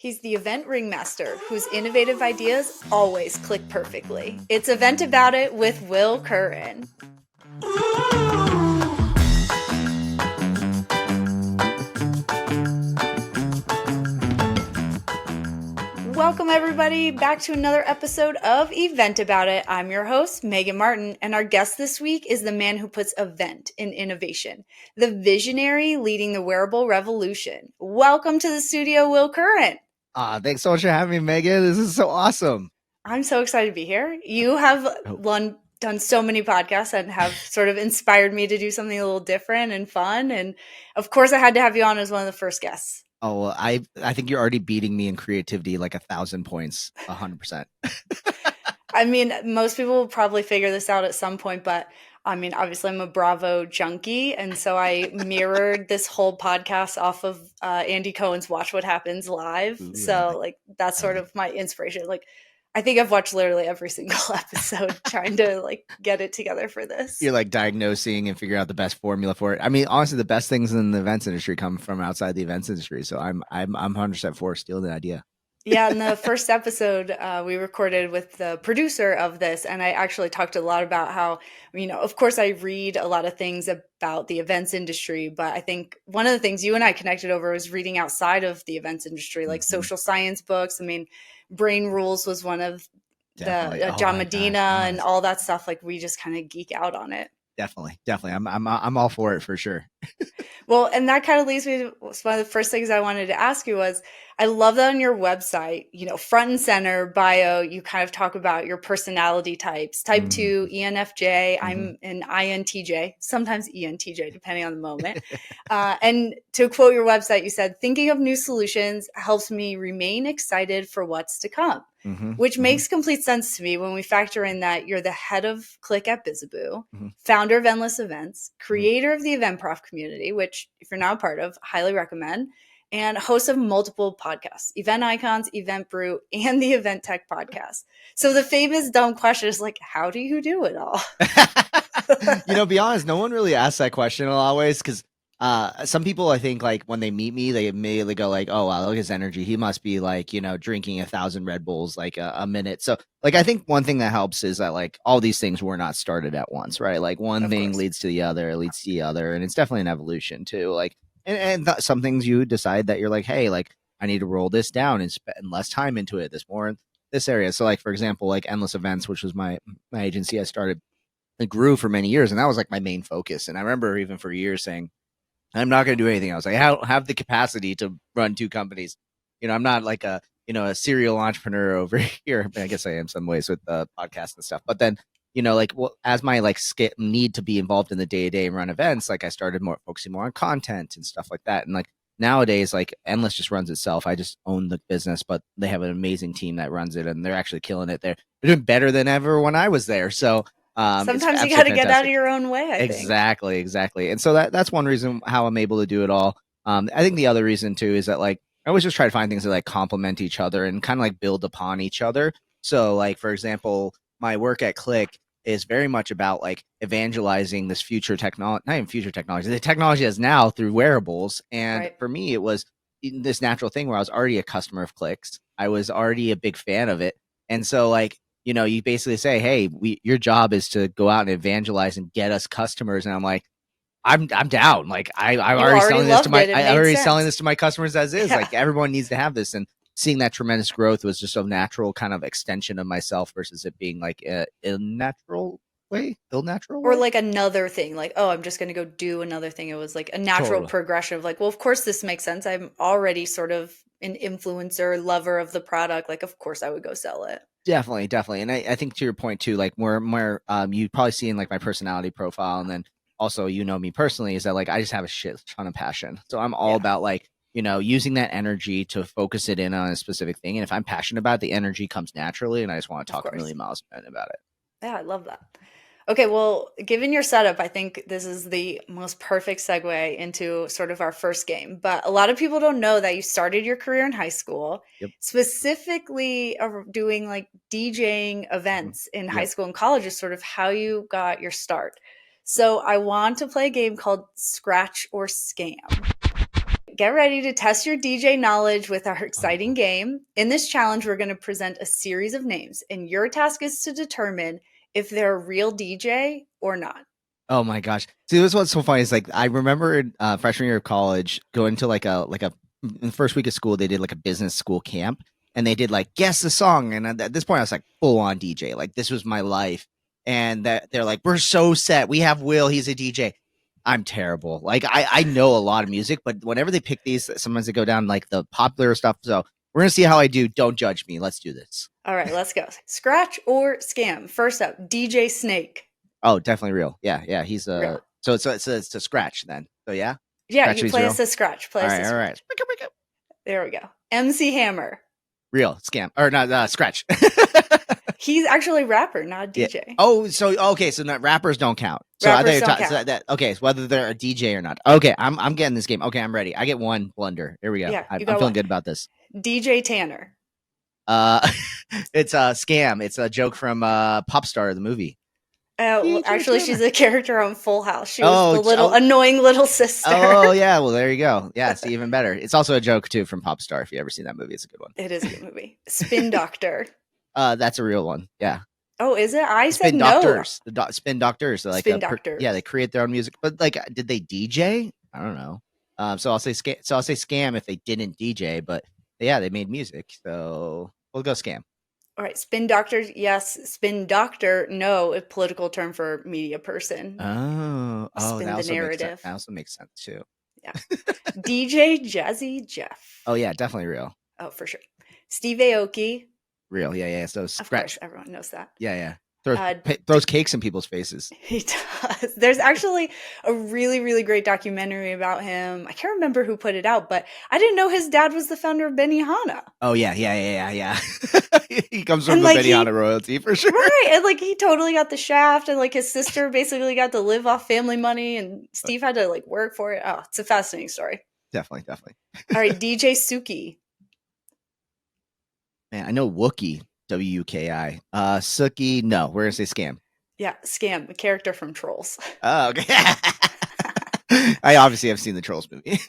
He's the event ringmaster whose innovative ideas always click perfectly. It's Event About It with Will Curran. Welcome everybody back to another episode of Event About It. I'm your host, Megan Martin, and our guest this week is the man who puts event in innovation, the visionary leading the wearable revolution. Welcome to the studio, Will Curran. Thanks so much for having me, Megan. This is so awesome. I'm so excited to be here. You have done so many podcasts and have sort of inspired me to do something a little different and fun. And of course, I had to have you on as one of the first guests. Oh, well, I think you're already beating me in creativity like 1,000 points, 100%. I mean, most people will probably figure this out at some point, but I mean, obviously I'm a Bravo junkie. And so I mirrored this whole podcast off of Andy Cohen's Watch What Happens Live. Ooh, so like, that's sort of my inspiration. Like, I think I've watched literally every single episode trying to like get it together for this. You're like diagnosing and figuring out the best formula for it. I mean, honestly, the best things in the events industry come from outside the events industry. So I'm 100% for stealing the idea. Yeah, in the first episode, we recorded with the producer of this, and I actually talked a lot about how, you know, of course I read a lot of things about the events industry, but I think one of the things you and I connected over was reading outside of the events industry, like social science books. I mean, Brain Rules was one of the John Medina and all that stuff. Like we just kind of geek out on it. Definitely. I'm all for it for sure. Well, and that kind of leads me to one of the first things I wanted to ask you was, I love that on your website, you know, front and center bio, you kind of talk about your personality types, type 2, ENFJ, I'm an INTJ, sometimes ENTJ, depending on the moment. And to quote your website, you said, thinking of new solutions helps me remain excited for what's to come. Which makes complete sense to me when we factor in that you're the head of Click at Bizaboo, founder of Endless Events, creator of the Eventprof community, which if you're not a part of, highly recommend, and host of multiple podcasts, Event Icons, Event Brew, and the Event Tech podcast. So the famous dumb question is like, how do you do it all? You know, be honest, no one really asks that question a lot of ways because some people, I think, like when they meet me, they immediately go like, oh, wow, look at his energy. He must be like, you know, drinking 1,000 Red Bulls like a minute. So like, I think one thing that helps is that like all these things were not started at once, right? Like one thing leads to the other, And it's definitely an evolution too. Like, and some things you decide that you're like, hey, like I need to roll this down and spend less time into it. This more in this area. So like, for example, like Endless Events, which was my agency I started, it grew for many years. And that was like my main focus. And I remember even for years saying, I'm not going to do anything else. I don't have the capacity to run 2 companies. You know, I'm not like a serial entrepreneur over here. I mean, I guess I am in some ways with the podcast and stuff. But then, you know, like as my like need to be involved in the day-to-day and run events, like I started focusing more on content and stuff like that. And like nowadays, like Endless just runs itself. I just own the business, but they have an amazing team that runs it, and they're actually killing it. They're doing better than ever when I was there. So sometimes you got to get out of your own way. I think. Exactly. And so that's one reason how I'm able to do it all. I think the other reason too is that like I always just try to find things that like complement each other and kind of like build upon each other. So like, for example, my work at Click is very much about like evangelizing this future technology, not even future technology, the technology that's now through wearables. And for me, it was this natural thing where I was already a customer of Click's. I was already a big fan of it. And so like, you know, you basically say, hey, your job is to go out and evangelize and get us customers. And I'm like, I'm down. Like I'm already selling this to my customers as is. Like everyone needs to have this. And seeing that tremendous growth was just a natural kind of extension of myself versus it being like a ill-natural way. Or like another thing, like, oh, I'm just going to go do another thing. It was like a natural progression of like, well, of course this makes sense. I'm already sort of an influencer, lover of the product. Like, of course I would go sell it. Definitely. And I think to your point too, like more you probably see in like my personality profile, and then also, you know, me personally, is that like I just have a shit ton of passion. So I'm all about like, you know, using that energy to focus it in on a specific thing. And if I'm passionate about it, the energy comes naturally, and I just want to talk a million miles about it. Yeah, I love that. Okay, well, given your setup, I think this is the most perfect segue into sort of our first game. But a lot of people don't know that you started your career in high school, specifically doing like DJing events in high school and college is sort of how you got your start. So I want to play a game called Scratch or Scam. get ready to test your DJ knowledge with our exciting Oh. game. In this challenge, we're going to present a series of names, and your task is to determine if they're a real DJ or not. Oh my gosh. See, this is what's so funny is like I remember freshman year of college going to like a in the first week of school they did like a business school camp and they did like guess the song and at this point I was like full on DJ. Like this was my life. And that they're like we're so set. We have Will, he's a DJ. I'm terrible. Like I know a lot of music, but whenever they pick these sometimes they go down like the popular stuff. So we're going to see how I do. Don't judge me. Let's do this. All right, let's go. Scratch or scam? First up, DJ Snake. Oh, definitely real. Yeah. He's Real. so it's a scratch then. So yeah. Yeah, Scratch you is play real? us a scratch. Play All us right, a all scratch. right. There we go. MC Hammer. Real scam or not scratch. He's actually a rapper, not a Yeah. DJ. Oh, so okay, so not, rappers don't count. So Rappers I thought you were don't ta- so count. that okay, so whether they're a DJ or not. Okay, I'm getting this game. Okay, I'm ready. I get one blunder. Here we go. Yeah, I'm you got feeling one. good about this. DJ Tanner. Uh, it's a scam. It's a joke from Popstar the movie. Well, DJ actually, Tanner. she's a character on Full House. She was Oh, the little annoying little sister. Oh yeah, well there you go. Yeah, see even better. It's also a joke too from Popstar. If you ever seen that movie, it's a good one. It is a good movie. Spin Doctor. That's a real one. Yeah. Oh, is it? I said Spin no. Doctors, Spin Doctors, so like Spin Doctors. yeah, they create their own music. But like, did they DJ? I don't know. So I'll say scam if they didn't DJ, but yeah, they made music. So we'll go scam. All right, Spin Doctor, yes. Spin Doctor, no. A political term for media person. Oh, Spin that the narrative. Makes sense. That also makes sense too. Yeah. DJ Jazzy Jeff. Oh yeah, definitely real. Oh, for sure. Steve Aoki. Real, yeah. So scratch. Of course, everyone knows that. Yeah. Throws cakes in people's faces. He does. There's actually a really, really great documentary about him. I can't remember who put it out, but I didn't know his dad was the founder of Benihana. Oh yeah. He comes from the Benihana royalty for sure. Right. And like he totally got the shaft and like his sister basically got to live off family money and Steve had to like work for it. Oh, it's a fascinating story. Definitely. All right, DJ Suki. Man, I know Wookie. Wuki. Suki, no, we're gonna say scam. Yeah, scam, a character from Trolls. Oh, okay. I obviously have seen the Trolls movie.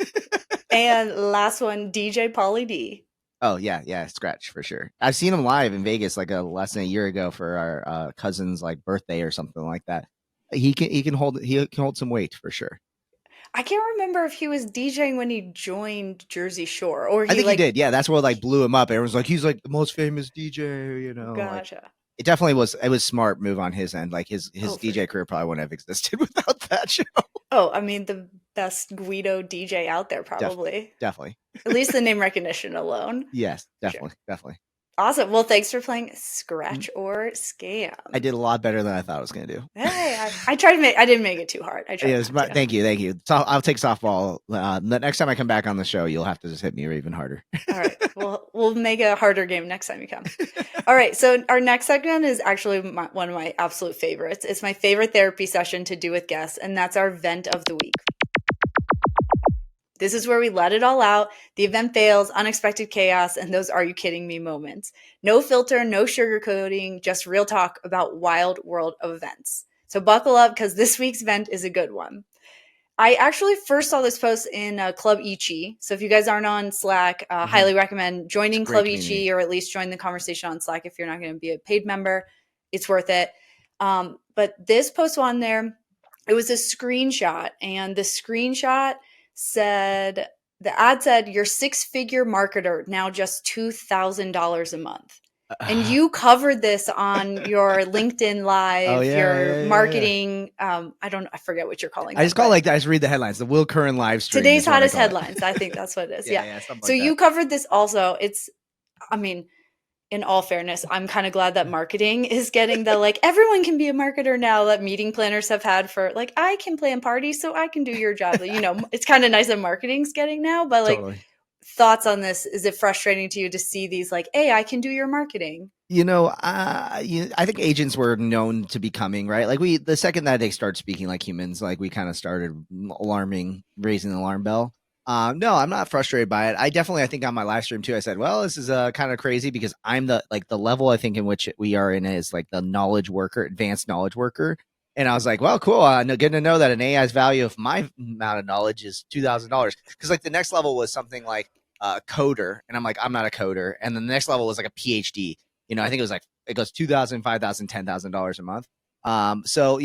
And last one, DJ Pauly D. Oh yeah, scratch for sure. I've seen him live in Vegas like less than a year ago for our cousin's like birthday or something like that. He can hold some weight for sure. I can't remember if he was DJing when he joined Jersey Shore or I think he did. Yeah, that's what like blew him up. Everyone's like, he's like the most famous DJ. You know, gotcha. Like, it definitely was. It was smart move on his end. Like his DJ career probably wouldn't have existed without that show. Oh, I mean the best Guido DJ out there, probably. Definitely. At least the name recognition alone. Yes, definitely. Awesome. Well, thanks for playing Scratch or Scam. I did a lot better than I thought I was going to do. Hey, I tried to make. I didn't make it too hard. I tried. Thank you. So I'll take softball. The next time I come back on the show, you'll have to just hit me even harder. All right. Well, we'll make a harder game next time you come. All right. So our next segment is actually one of my absolute favorites. It's my favorite therapy session to do with guests, and that's our vent of the week. This is where we let it all out. The event fails, unexpected chaos, and those are you kidding me moments. No filter, no sugarcoating, just real talk about wild world of events. So buckle up because this week's event is a good one. I actually first saw this post in Club Ichi. So if you guys aren't on Slack, highly recommend joining Club Ichi or at least join the conversation on Slack if you're not going to be a paid member. It's worth it. But this post on there, it was a screenshot, and the screenshot said, the ad said, your 6-figure marketer, now just $2,000 a month. And you covered this on your LinkedIn Live, your marketing. I forget what you're calling it. I just call like I just read the headlines. The Will Curran live stream. Today's hottest headlines. I think that's what it is. Yeah. So you covered this also. In all fairness, I'm kind of glad that marketing is getting the like everyone can be a marketer now that meeting planners have had for like I can plan parties so I can do your job. You know, it's kind of nice that marketing's getting now, but like thoughts on this? Is it frustrating to you to see these like, hey, I can do your marketing? You know, I think agents were known to be coming, right? Like the second that they start speaking like humans, like we kind of started raising the alarm bell. No, I'm not frustrated by it. I think on my live stream too, I said, well, this is kind of crazy because I'm the level I think in which we are in is like the knowledge worker, advanced knowledge worker. And I was like, well, cool. Good to know that an AI's value of my amount of knowledge is $2,000. Because like the next level was something like a coder, and I'm like, I'm not a coder. And then the next level was like a PhD. I think it was like it goes $2,000, $5,000, $10,000 a month. So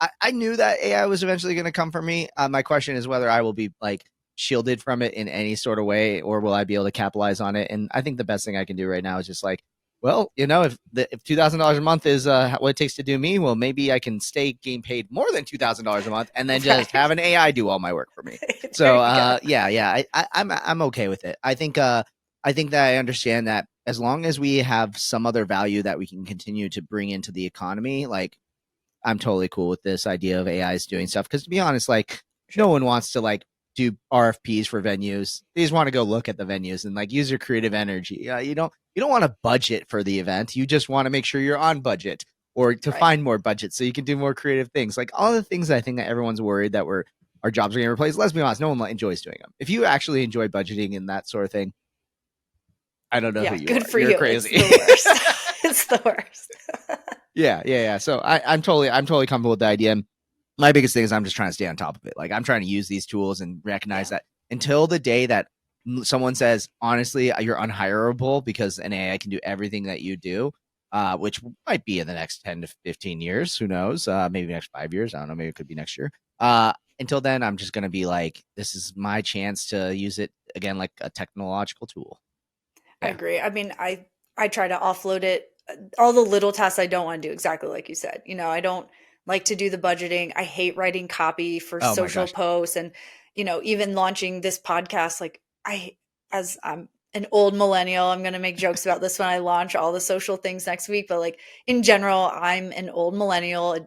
I knew that AI was eventually going to come for me. My question is whether I will be like shielded from it in any sort of way, or will I be able to capitalize on it? And I think the best thing I can do right now is just like, well, if $2,000 a month is what it takes to do me, well, maybe I can stay getting paid more than $2,000 a month, and then just have an AI do all my work for me. So yeah, I'm okay with it. I think that I understand that as long as we have some other value that we can continue to bring into the economy, like I'm totally cool with this idea of AIs doing stuff. Because to be honest, like no one wants to like do RFPs for venues. They just want to go look at the venues and like use your creative energy. You don't want to budget for the event. You just want to make sure you're on budget or to find more budget so you can do more creative things. Like all the things I think that everyone's worried that our jobs are going to replace. Let's be honest, no one enjoys doing them. If you actually enjoy budgeting and that sort of thing, I don't know who you good are. for You're you. crazy. It's the worst. It's the worst. Yeah. So I'm totally comfortable with the idea. And my biggest thing is I'm just trying to stay on top of it. Like I'm trying to use these tools and recognize that until the day that someone says, honestly, you're unhireable because an AI can do everything that you do, which might be in the next 10 to 15 years. Who knows? Maybe next 5 years. I don't know. Maybe it could be next year. Until then, I'm just going to be like, this is my chance to use it again, like a technological tool. I agree. I mean, I try to offload it. All the little tasks I don't want to do, exactly like you said. I don't like to do the budgeting. I hate writing copy for Oh my social gosh. posts, and even launching this podcast. Like as I'm an old millennial, I'm going to make jokes about this when I launch all the social things next week. But like in general, I'm an old millennial, a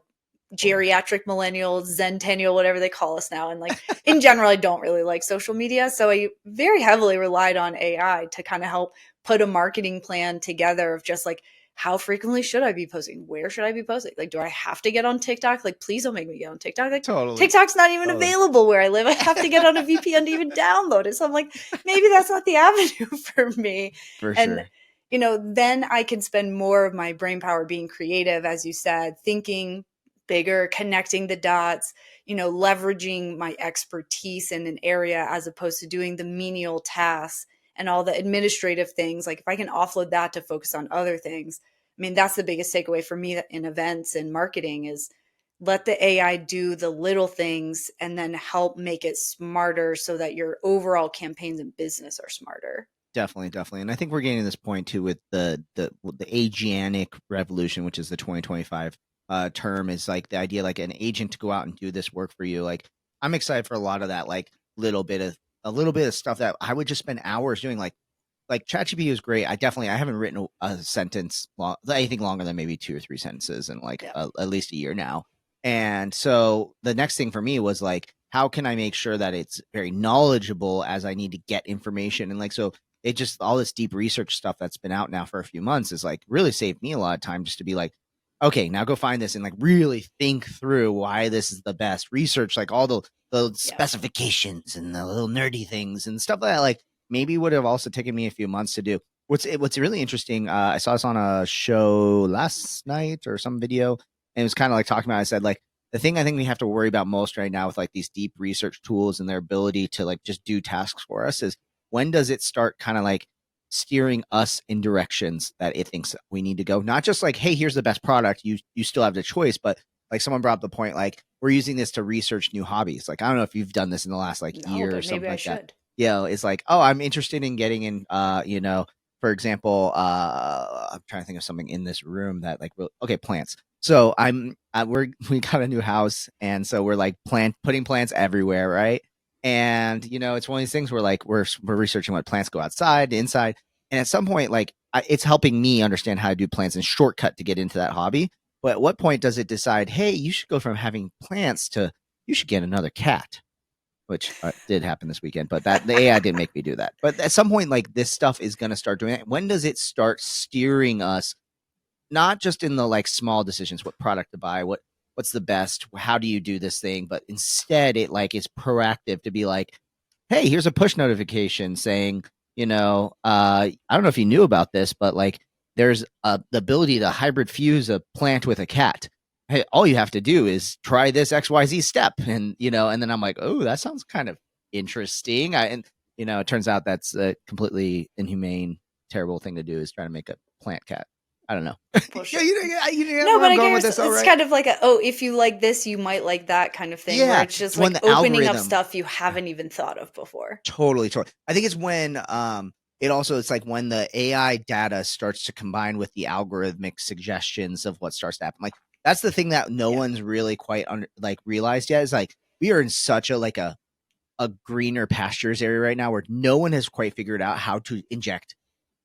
geriatric millennial, zentennial, whatever they call us now. And like in general, I don't really like social media. So I very heavily relied on AI to kind of help put a marketing plan together of just like, how frequently should I be posting? Where should I be posting? Like, do I have to get on TikTok? Like, please don't make me get on TikTok. Like, Totally. TikTok's not even available where I live. I have to get on a VPN to even download it. So I'm like, maybe that's not the avenue for me. For and, sure. then I can spend more of my brain power being creative, as you said, thinking bigger, connecting the dots, leveraging my expertise in an area as opposed to doing the menial tasks and all the administrative things. Like if I can offload that to focus on other things, I mean, that's the biggest takeaway for me in events and marketing is let the AI do the little things and then help make it smarter so that your overall campaigns and business are smarter. Definitely. And I think we're getting to this point too with the agianic revolution, which is the 2025 term, is like the idea like an agent to go out and do this work for you. Like I'm excited for a lot of that, like a little bit of stuff that I would just spend hours doing. Like ChatGPT is great. I haven't written a sentence anything longer than maybe 2 or 3 sentences in like at least a year now. And so the next thing for me was like, how can I make sure that it's very knowledgeable as I need to get information? And like, so it just all this deep research stuff that's been out now for a few months is like really saved me a lot of time just to be like, okay, now go find this and like really think through why this is the best. Research like all the specifications and the little nerdy things and stuff like that. Like maybe would have also taken me a few months to do. What's really interesting, I saw this on a show last night or some video, and it was kind of like talking about, I said like the thing I think we have to worry about most right now with like these deep research tools and their ability to like just do tasks for us is when does it start kind of like steering us in directions that it thinks we need to go? Not just like, hey, here's the best product. You still have the choice, but like someone brought up the point, like we're using this to research new hobbies. Like I don't know if you've done this in the last like year or something like that. Yeah, it's like, oh, I'm interested in getting in. For example, I'm trying to think of something in this room that like, okay, plants. So we got a new house, and so we're like putting plants everywhere, right? And it's one of these things where like we're researching what plants go outside, inside, and at some point, like it's helping me understand how to do plants and shortcut to get into that hobby. But at what point does it decide, hey, you should go from having plants to you should get another cat? Which did happen this weekend, but that the AI didn't make me do that. But at some point, like this stuff is going to start doing it. When does it start steering us? Not just in the like small decisions, what product to buy, what's the best, how do you do this thing, but instead it like is proactive to be like, hey, here's a push notification saying, I don't know if you knew about this, but like there's the ability to hybrid fuse a plant with a cat. hey, all you have to do is try this XYZ step. And, and then I'm like, oh, that sounds kind of interesting. And, it turns out that's a completely inhumane, terrible thing to do, is try to make a plant cat. I don't know. Yeah, Bullshit. you know No, where but I'm I going with guess this, all it's right? kind of like if you like this, you might like that kind of thing, where Yeah, it's just it's when like the opening up algorithm. stuff you haven't even thought of before. Totally, totally. I think it's when it's like when the AI data starts to combine with the algorithmic suggestions of what starts to happen. Like that's the thing that no Yeah. one's really quite realized yet, is like we are in such a greener pastures area right now where no one has quite figured out how to inject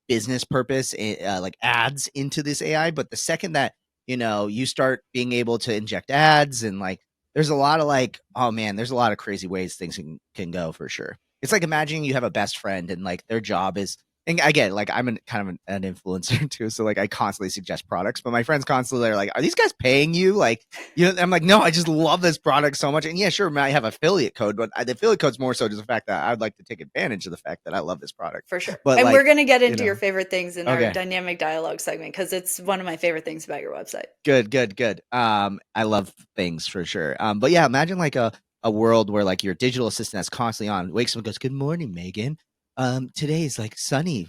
business purpose, like ads into this AI. But the second that you start being able to inject ads, and like there's a lot of like, oh man, there's a lot of crazy ways things can go for sure. It's like imagining you have a best friend and like their job is, and again, like I'm kind of an influencer too, so like I constantly suggest products, but my friends constantly are like, are these guys paying you? Like, I'm like, no, I just love this product so much. And yeah, sure, I have affiliate code, but the affiliate code's more so just the fact that I'd like to take advantage of the fact that I love this product. For sure. But And we're like, going to get into your favorite things in our okay, dynamic dialogue segment, because it's one of my favorite things about your website. good. I love things for sure. But yeah, imagine like a world where like your digital assistant that's constantly on wakes up and goes, "Good morning, Megan. Today is like sunny.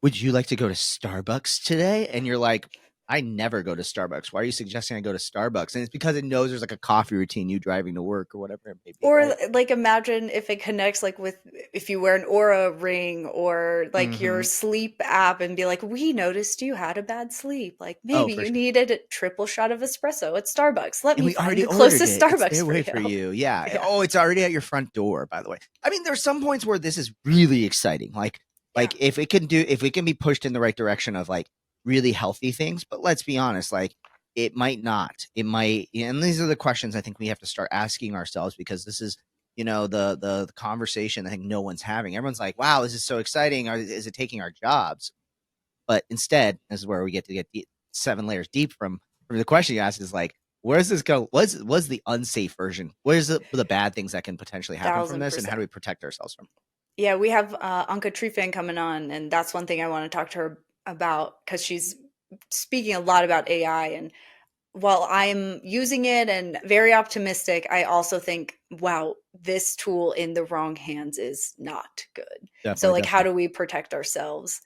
Would you like to go to Starbucks today?" And you're like, I never go to Starbucks. Why are you suggesting I go to Starbucks? And it's because it knows there's like a coffee routine, you driving to work or whatever it may be, Or right? like imagine if it connects like with if you wear an Aura ring or like your Mm-hmm. sleep app, and be like, we noticed you had a bad sleep. Like Oh, maybe for you sure. needed a triple shot of espresso at Starbucks. Let And me we find already the ordered closest it. It's Starbucks there for way you. for you. Yeah. Yeah. Oh, it's already at your front door, by the way. I mean, there's some points where this is really exciting. Yeah. If it can be pushed in the right direction of like really healthy things, but let's be honest, like it might not. It might, and these are the questions I think we have to start asking ourselves, because this is, the conversation I think no one's having. Everyone's like, wow, this is so exciting. Or is it taking our jobs? But instead, this is where we get to get 7 layers deep from the question you asked, is like, where does this go? What's the unsafe version? Where's the bad things that can potentially happen from Thousand this, and how do percent. we protect ourselves from? Yeah, we have Anka Trefan coming on, and that's one thing I want to talk to her about, because she's speaking a lot about AI. And while I'm using it and very optimistic, I also think, wow, this tool in the wrong hands is not good. So, Definitely, like, how definitely. do we protect ourselves?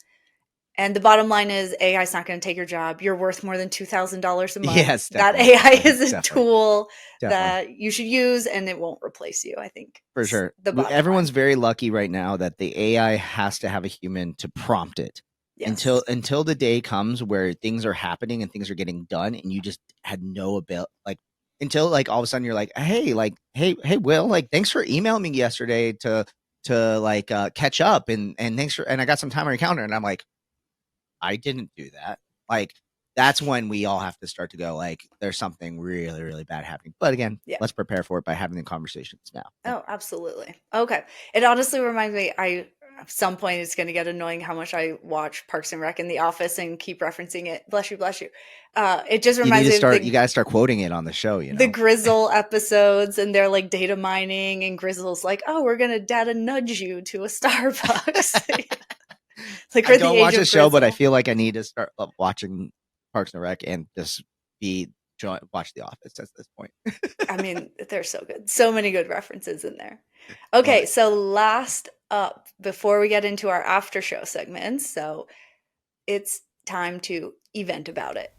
And the bottom line is AI is not going to take your job. You're worth more than $2,000 a month. Yes, That definitely, AI is a definitely, tool definitely. that you should use, and it won't replace you, I think, For is sure. the bottom Everyone's line. very lucky right now that the AI has to have a human to prompt it. Until Yes. until the day comes where things are happening and things are getting done, and you just had no ability, like, until like all of a sudden you're like, hey, Will, like, thanks for emailing me yesterday to like catch up, and thanks for, and I got some time on your calendar, and I'm like, I didn't do that. Like, that's when we all have to start to go, like, there's something really, really bad happening. But again, Yeah. let's prepare for it by having the conversations now. Oh, absolutely. Okay. It honestly reminds me, at some point it's going to get annoying how much I watch Parks and Rec in the office and keep referencing it. Bless you, bless you. It just You need reminds to me of start. You gotta start quoting it on the show. the Grizzle episodes, and they're like data mining, and Grizzle's like, "Oh, we're going to data nudge you to a Starbucks." Like I we're the don't age watch the of show, but I Grizzle. feel like I need to start watching Parks and Rec and just watch The Office at this point. I mean, they're so good. So many good references in there. Love Okay, it. so last up, before we get into our after show segments, so it's time to event about it.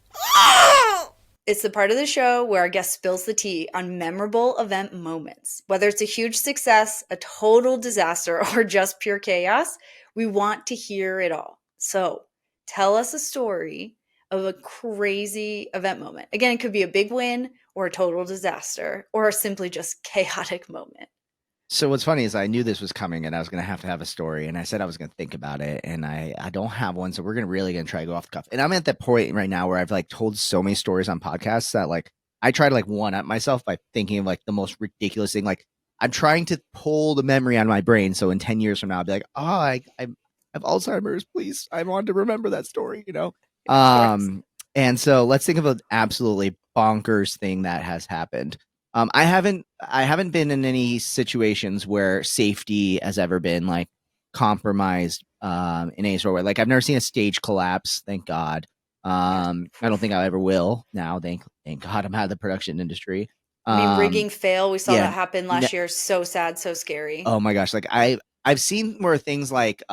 It's the part of the show where our guest spills the tea on memorable event moments. Whether it's a huge success, a total disaster, or just pure chaos, we want to hear it all. So tell us a story of a crazy event moment. Again, it could be a big win or a total disaster or simply just chaotic moment. So what's funny is I knew this was coming, and I was gonna have to have a story, and I said I was gonna think about it, and I don't have one, so we're gonna really try to go off the cuff. And I'm at that point right now where I've like told so many stories on podcasts that like I try to like one up myself by thinking of like the most ridiculous thing. Like, I'm trying to pull the memory out of my brain, so in 10 years from now I'll be like, oh, I have Alzheimer's. Please, I want to remember that story. Of course. Um, and so let's think of an absolutely bonkers thing that has happened. I haven't been in any situations where safety has ever been like compromised in any sort of way. Like, I've never seen a stage collapse, thank God. Yeah. I don't think I ever will now. Thank God I'm out of the production industry. I mean, Um, rigging fail. We saw yeah, that happen last year. So sad, so scary. oh my gosh, like I've seen where things like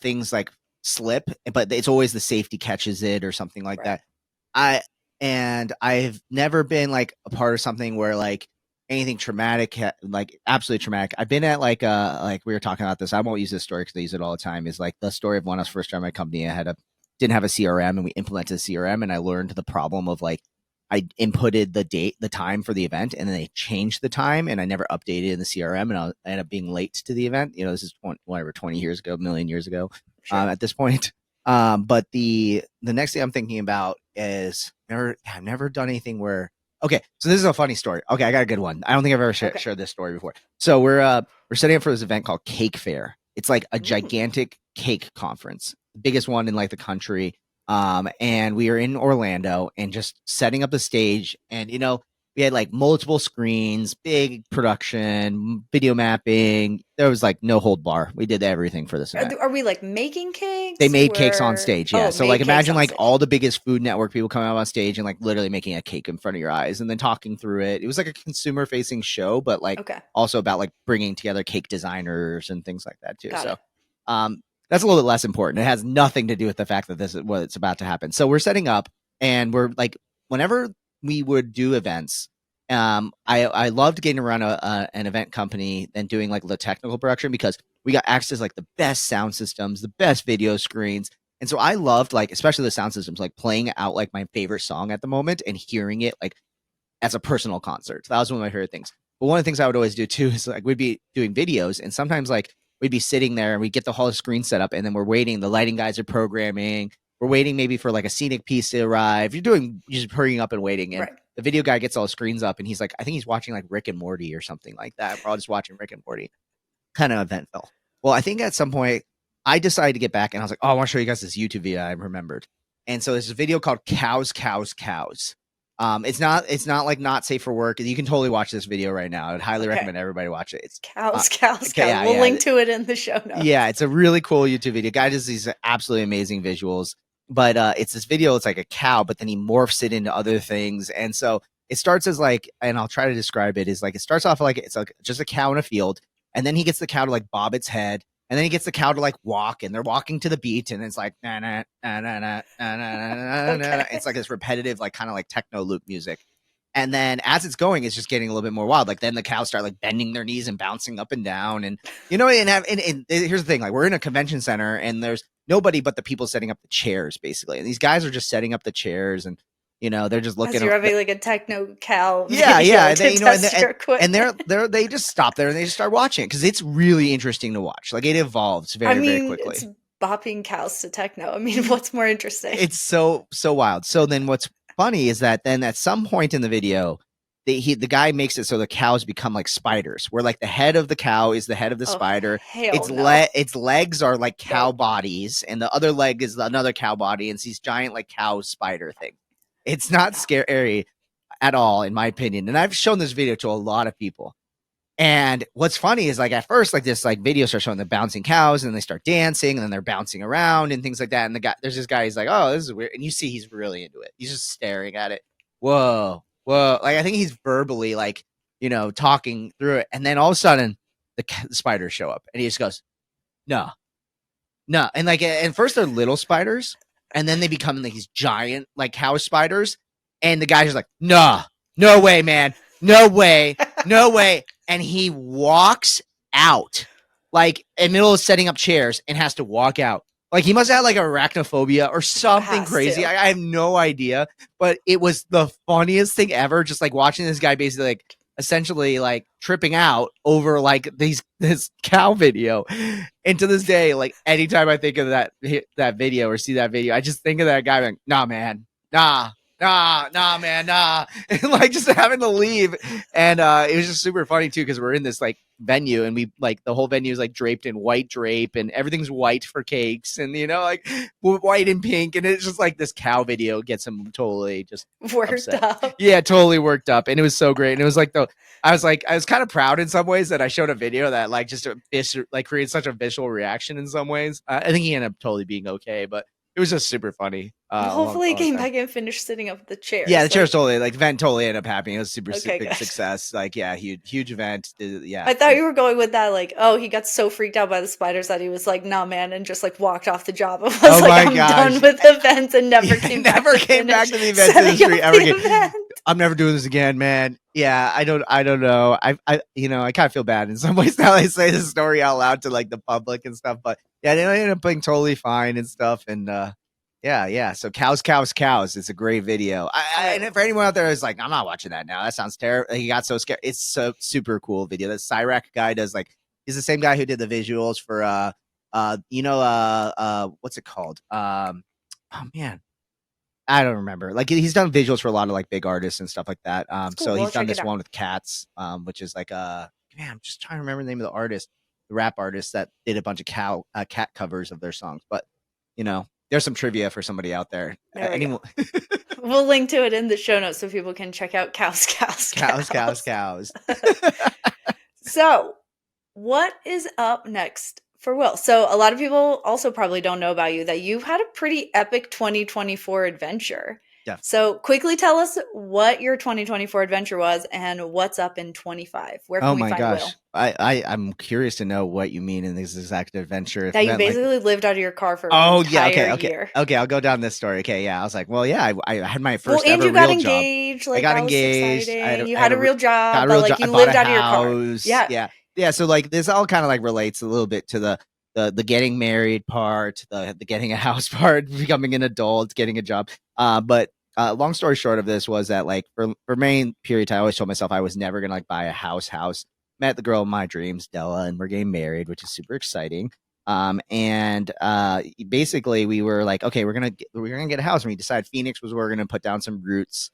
things like slip, but it's always the safety catches it or something like Right. that. I and I've never been like a part of something where like anything traumatic, like absolutely traumatic. I've been at like we were talking about this. I won't use this story because I use it all the time. Is like the story of when I was first starting my company. I didn't have a CRM and we implemented a CRM and I learned the problem of like I inputted the time for the event, and then they changed the time, and I never updated in the CRM, and I ended up being late to the event. You know, this is 20 years ago, a million years ago, Sure. at this point. But the next thing I'm thinking about is I've never done anything where. Okay, so this is a funny story. Okay, I got a good one. I don't think I've ever Okay. shared this story before. So we're setting up for this event called Cake Fair. It's like a Mm. gigantic cake conference, the biggest one in like the country. And we were in Orlando and just setting up the stage. And, you know, we had like multiple screens, big production, video mapping. There was like no hold bar. We did everything for this event. Are we like making They cakes? made cakes on stage, yeah. Oh, So like made cakes imagine on like stage. all the biggest Food Network people coming out on stage and like literally making a cake in front of your eyes and then talking through it. It was like a consumer facing show, but like Okay. also about like bringing together cake designers and things like that too. Got So it. that's a little bit less important. It has nothing to do with the fact that this is what's about to happen. So we're setting up, and we're like, whenever we would do events, I loved getting around an event company and doing like the technical production because we got access to like the best sound systems, the best video screens. And so I loved like, especially the sound systems, like playing out like my favorite song at the moment and hearing it like as a personal concert. That was one of my favorite things. But one of the things I would always do too is like we'd be doing videos, and sometimes like we'd be sitting there and we get the whole screen set up, and then we're waiting. The lighting guys are programming. We're waiting maybe for like a scenic piece to arrive. You're just hurrying up and waiting, and Right. the video guy gets all the screens up, and he's like, I think he's watching like Rick and Morty or something like that. We're all just watching Rick and Morty kind of event fell. Well, I think at some point I decided to get back and I was like, oh, I want to show you guys this YouTube video I remembered. And so there's a video called Cows, Cows, Cows. It's not like not safe for work. You can totally watch this video right now. I'd highly Okay. recommend everybody watch it. It's Cows, cows, okay, cows. yeah, We'll yeah. link to it in the show notes. Yeah, it's a really cool YouTube video. Guy does these absolutely amazing visuals. But it's this video, it's like a cow, but then he morphs it into other things. And so it starts as like, and I'll try to describe it, is like it starts off like it's like just a cow in a field, and then he gets the cow to like bob its head, and then he gets the cow to like walk, and they're walking to the beat, and it's like na na na na na na na na. It's like this repetitive, like kind of like techno loop music. And then as it's going, it's just getting a little bit more wild. Like then the cows start like bending their knees and bouncing up and down. And you know, and here's the thing: like we're in a convention center, and there's nobody but the people setting up the chairs, basically. And these guys are just setting up the chairs, and you know, they're just As looking. you're having like a techno cow Yeah, video yeah, and to then, you know, test your and equipment. they just stop there and they just start watching it because it's really interesting to watch. Like it evolves I very, very mean, it's quickly. bopping cows to techno. I mean, what's more interesting? It's so wild. So then what's funny is that then at some point in the video, the guy makes it so the cows become like spiders, where like the head of the cow is the head of the Oh, spider. hell no. Its legs are like cow Nope. bodies, and the other leg is another cow body, and it's these giant like cow spider thing. It's not No. scary at all, in my opinion. And I've shown this video to a lot of people. And what's funny is like at first, like this like video starts showing the bouncing cows, and they start dancing, and then they're bouncing around and things like that. And there's this guy, he's like, oh, this is weird. And you see he's really into it. He's just staring at it. Whoa, whoa. Like I think he's verbally like, you know, talking through it. And then all of a sudden the spiders show up and he just goes, no, no. And like at first they're little spiders, and then they become like these giant like cow spiders. And the guy's just like, nah, no way, man. No way. No way. And he walks out like in the middle of setting up chairs and has to walk out. Like he must have like arachnophobia or something Has crazy. to. I have no idea, but it was the funniest thing ever. Just like watching this guy basically like essentially like tripping out over like this cow video. And to this day, like anytime I think of that video or see that video, I just think of that guy like, nah, man, nah, man, nah. And like just having to leave. And it was just super funny too, because we're in this like venue, and we like the whole venue is like draped in white drape, and everything's white for cakes, and you know, like white and pink. And it's just like this cow video gets him totally just Worked upset. up. Yeah, totally worked up. And it was so great. And it was like I was kind of proud in some ways that I showed a video that like just like created such a visual reaction in some ways. I think he ended up totally being okay, but it was just super funny. Well, Along hopefully he along came time. back and finished sitting up the Yeah, the chairs. chairs Like, totally like the event totally ended up happening. It was super okay, big good. success. Like, yeah, huge event. Yeah. I thought you were going with that, like, oh, he got so freaked out by the spiders that he was like, nah, man, and just like walked off the job and was Oh like, my I'm done gosh. with events and never Yeah, came back never to came back finish to the events setting industry up ever the again. event. I'm never doing this again, man. Yeah, I don't know. I kind of feel bad in some ways now. I say this story out loud to like the public and stuff, but yeah, they ended up being totally fine and stuff. And yeah. So cows. It's a great video. And for anyone out there who's like, I'm not watching that now. That sounds terrible. He got so scared. It's so super cool video. That Cyrac guy does like. He's the same guy who did the visuals for what's it called? Oh man, I don't remember. Like he's done visuals for a lot of like big artists and stuff like that. It's So cool. We'll he's done check it this out. one with Cats, which is like man, I'm just trying to remember the name of the artist, the rap artist that did a bunch of cat covers of their songs. But there's some trivia for somebody out there. There we Anyone? go. We'll link to it in the show notes so people can check out cows. Cows. So, what is up next for Will? So, a lot of people also probably don't know about you that you've had a pretty epic 2024 adventure. Yeah. So, quickly tell us what your 2024 adventure was and what's up in 25. Where can Oh we my find gosh. Will? I'm curious to know what you mean in this exact adventure. If That you you meant, like, basically lived out of your car for an oh yeah, entire okay. year. Okay, I'll go down this story. Okay, yeah. I was like, well, yeah, I had my Well, first and ever you got real job. engaged. I Like, got that was engaged. exciting. You I had had a real got job, a but real like job. I you bought a lived out of your car. house. Yeah, Yeah. So like this all kind of like relates a little bit to the getting married part, the getting a house part, becoming an adult, getting a job. But long story short of this was that like for main period, I always told myself I was never gonna like buy a house. Met the girl of my dreams, Della, and we're getting married, which is super exciting. And basically we were like, okay, we're gonna get a house, and we decided Phoenix was where we're gonna put down some roots.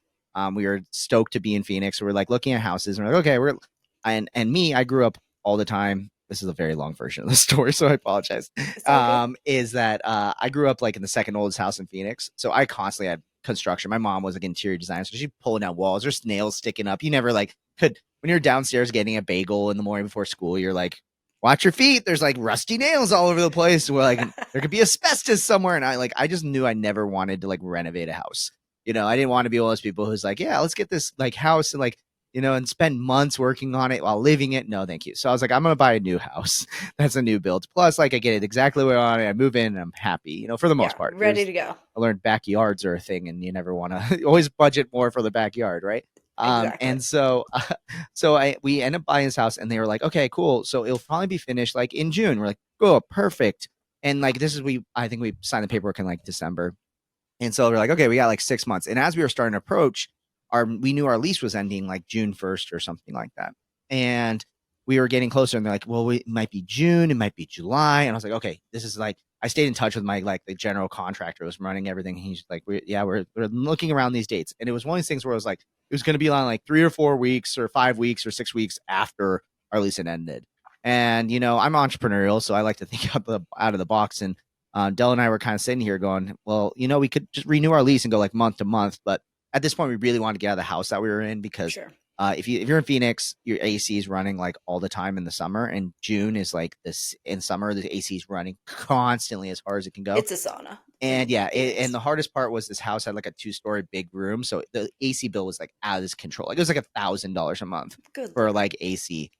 We were stoked to be in Phoenix, so we're like looking at houses, and we're like, okay, I grew up all the time. This is a very long version of the story, so I apologize. it's all good. Is that I grew up like in the second oldest house in Phoenix, so I constantly had construction. My mom was like interior designer, so she's pulling out walls. There's nails sticking up. You never like could when you're downstairs getting a bagel in the morning before school. You're like, watch your feet. There's like rusty nails all over the place. We're like, there could be asbestos somewhere, and I just knew I never wanted to like renovate a house. I didn't want to be one of those people who's like, yeah, let's get this like house and like and spend months working on it while living it. No, thank you. So I was like, I'm going to buy a new house. That's a new build. Plus, like, I get it exactly where I want it. I move in and I'm happy, for the most part. Ready to go. I learned backyards are a thing, and you never want to always budget more for the backyard, right? Exactly. And so we end up buying this house, and they were like, okay, cool. So it'll probably be finished like in June. We're like, oh, perfect. And like, I think we signed the paperwork in like December. And so we're like, okay, we got like 6 months. And as we were starting to approach, we knew our lease was ending like June 1st or something like that. And we were getting closer, and they're like, well, it might be June, it might be July. And I was like, okay, this is like, I stayed in touch with my like the general contractor who was running everything. He's like, we're looking around these dates. And it was one of these things where I was like, it was going to be on like 3 or 4 weeks or 5 weeks or 6 weeks after our lease had ended. And I'm entrepreneurial, so I like to think out of the box. And Dell and I were kind of sitting here going, well, we could just renew our lease and go like month to month. But at this point, we really wanted to get out of the house that we were in because if you're in Phoenix, your AC is running like all the time in the summer, and June is like this in summer, the AC is running constantly as hard as it can go. It's a sauna. And and the hardest part was this house had like a 2-story big room, so the AC bill was like out of this control. Like it was like $1,000 a month for like AC,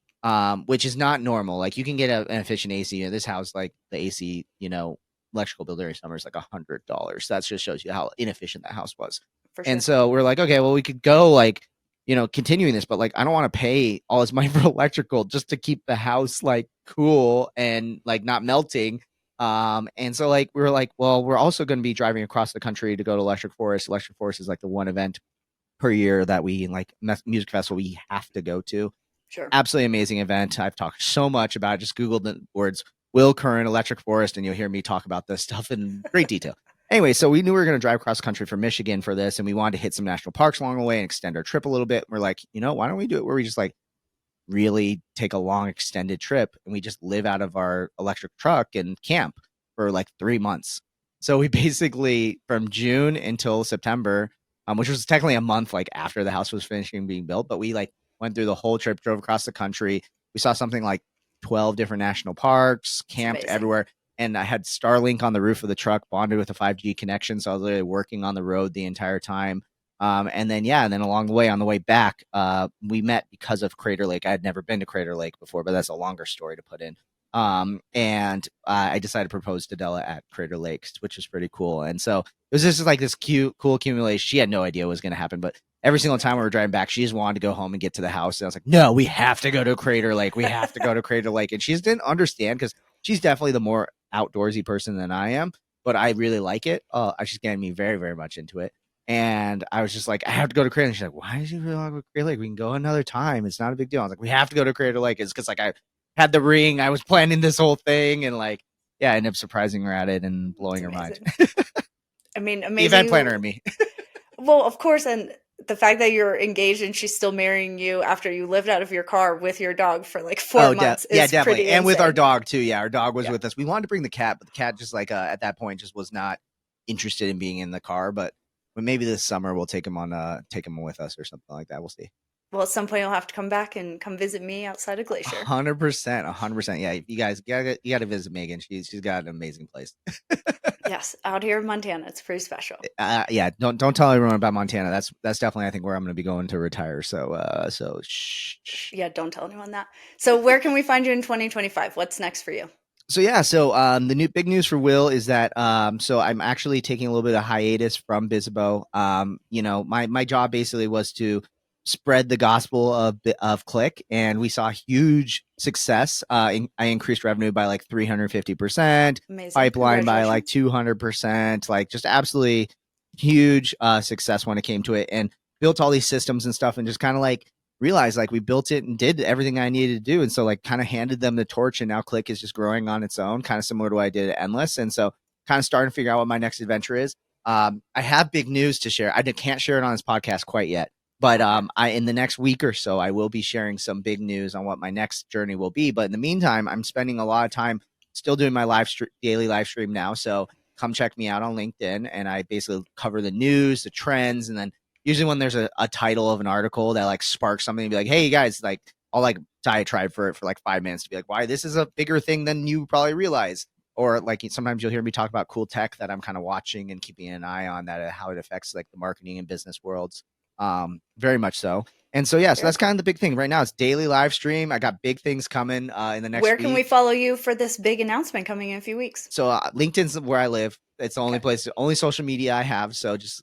which is not normal. Like you can get an efficient AC. This house, like the AC, electrical bill during summer is like $100. That just shows you how inefficient that house was. For sure. And so we're like, okay, well, we could go like, continuing this, but like, I don't want to pay all this money for electrical just to keep the house like cool and like not melting. And so like, we were like, well, we're also going to be driving across the country to go to Electric Forest. Electric Forest is like the one event per year that we like music festival we have to go to. Sure. Absolutely amazing event. I've talked so much about it. Just Googled the words Will Curran Electric Forest, and you'll hear me talk about this stuff in great detail. Anyway, so we knew we were going to drive across country from Michigan for this, and we wanted to hit some national parks along the way and extend our trip a little bit. We're like, why don't we do it where we just like really take a long extended trip, and we just live out of our electric truck and camp for like 3 months. So we basically from June until September, which was technically a month like after the house was finishing being built, but we like went through the whole trip, drove across the country. We saw something like 12 different national parks, camped everywhere. and I had Starlink on the roof of the truck, bonded with a 5G connection. So I was literally working on the road the entire time. And then along the way, on the way back, we met because of Crater Lake. I had never been to Crater Lake before, but that's a longer story to put in. And I decided to propose to Della at Crater Lake, which was pretty cool. And so it was just like this cute, cool accumulation. She had no idea what was going to happen, but every single time we were driving back, she just wanted to go home and get to the house. And I was like, no, we have to go to Crater Lake. We have to go to Crater Lake. And she just didn't understand because she's definitely the more outdoorsy person than I am, but I really like it. She's getting me very, very much into it. And I was just like, I have to go to Crater Lake. She's like, why did you really want to go to Crater Lake? We can go another time. It's not a big deal. I was like, we have to go to Crater Lake. It's because like I had the ring. I was planning this whole thing. And like, yeah, I ended up surprising her at it and blowing her mind. I mean, amazing. The event planner and me. Well, of course. And the fact that you're engaged and she's still marrying you after you lived out of your car with your dog for like 4 months is definitely. Pretty and insane. With our dog too. Yeah, our dog was with us. We wanted to bring the cat, but the cat just like at that point just was not interested in being in the car. But maybe this summer we'll take him with us or something like that. We'll see. Well, at some point you'll have to come back and come visit me outside of Glacier. 100%. Yeah, you guys, you got to visit Megan. She's got an amazing place. Yes, out here in Montana, it's pretty special. Yeah, don't tell everyone about Montana. That's definitely I think where I'm going to be going to retire. So shh. Yeah, don't tell anyone that. So where can we find you in 2025? What's next for you? So the new big news for Will is that so I'm actually taking a little bit of hiatus from Bizzabo. My job basically was to spread the gospel of Click, and we saw huge success. I increased revenue by like 350%, pipeline by like 200%, like just absolutely huge success when it came to it, and built all these systems and stuff, and just kind of like realized like we built it and did everything I needed to do. And so like kind of handed them the torch, and now Click is just growing on its own, kind of similar to what I did at Endless. And so kind of starting to figure out what my next adventure is. I have big news to share. I can't share it on this podcast quite yet, but in the next week or so, I will be sharing some big news on what my next journey will be. But in the meantime, I'm spending a lot of time still doing my daily live stream now. So come check me out on LinkedIn, and I basically cover the news, the trends, and then usually when there's a title of an article that like sparks something, be like, hey, you guys, like I'll like diatribe for it for like 5 minutes to be like, why this is a bigger thing than you probably realize. Or like sometimes you'll hear me talk about cool tech that I'm kind of watching and keeping an eye on, that how it affects like the marketing and business worlds. Very much so. And so, so that's kind of the big thing right now. It's daily live stream. I got big things coming in the next Where can we follow you for this big announcement coming in a few weeks? So LinkedIn's where I live. It's the only place, only social media I have. So just,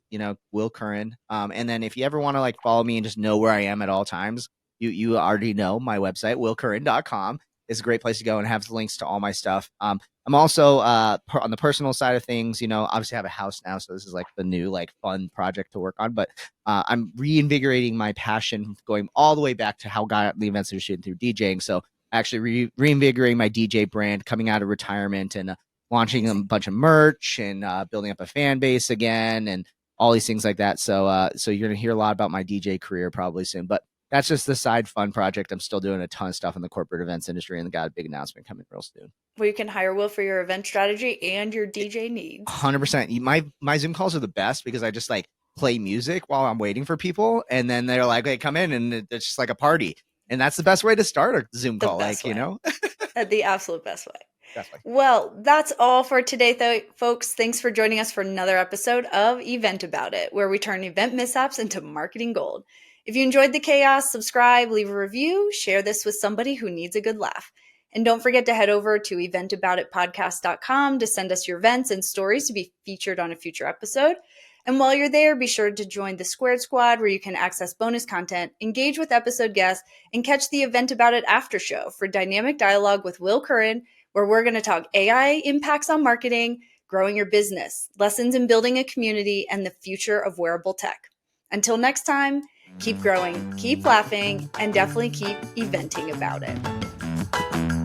Will Curran. And then if you ever want to like follow me and just know where I am at all times, you already know my website, willcurran.com is a great place to go and have links to all my stuff. I'm also on the personal side of things, obviously I have a house now. So this is like the new like fun project to work on, but I'm reinvigorating my passion, going all the way back to how I got the events industry through DJing. So actually reinvigorating my DJ brand, coming out of retirement and launching a bunch of merch and building up a fan base again and all these things like that. So you're going to hear a lot about my DJ career probably soon, but that's just the side fun project. I'm still doing a ton of stuff in the corporate events industry, and got a big announcement coming real soon. Well, you can hire Will for your event strategy and your DJ needs. 100%. My Zoom calls are the best because I just like play music while I'm waiting for people, and then they're like, "Hey, come in," and it's just like a party. And that's the best way to start a Zoom call, like, way. The absolute best way. Definitely. Well, that's all for today, folks. Thanks for joining us for another episode of Event About It, where we turn event mishaps into marketing gold. If you enjoyed the chaos, subscribe, leave a review, share this with somebody who needs a good laugh. And don't forget to head over to eventaboutitpodcast.com to send us your events and stories to be featured on a future episode. And while you're there, be sure to join the Squared Squad, where you can access bonus content, engage with episode guests, and catch the Event About It after show for dynamic dialogue with Will Curran, where we're going to talk AI impacts on marketing, growing your business, lessons in building a community, and the future of wearable tech. Until next time, keep growing, keep laughing, and definitely keep eventing about it.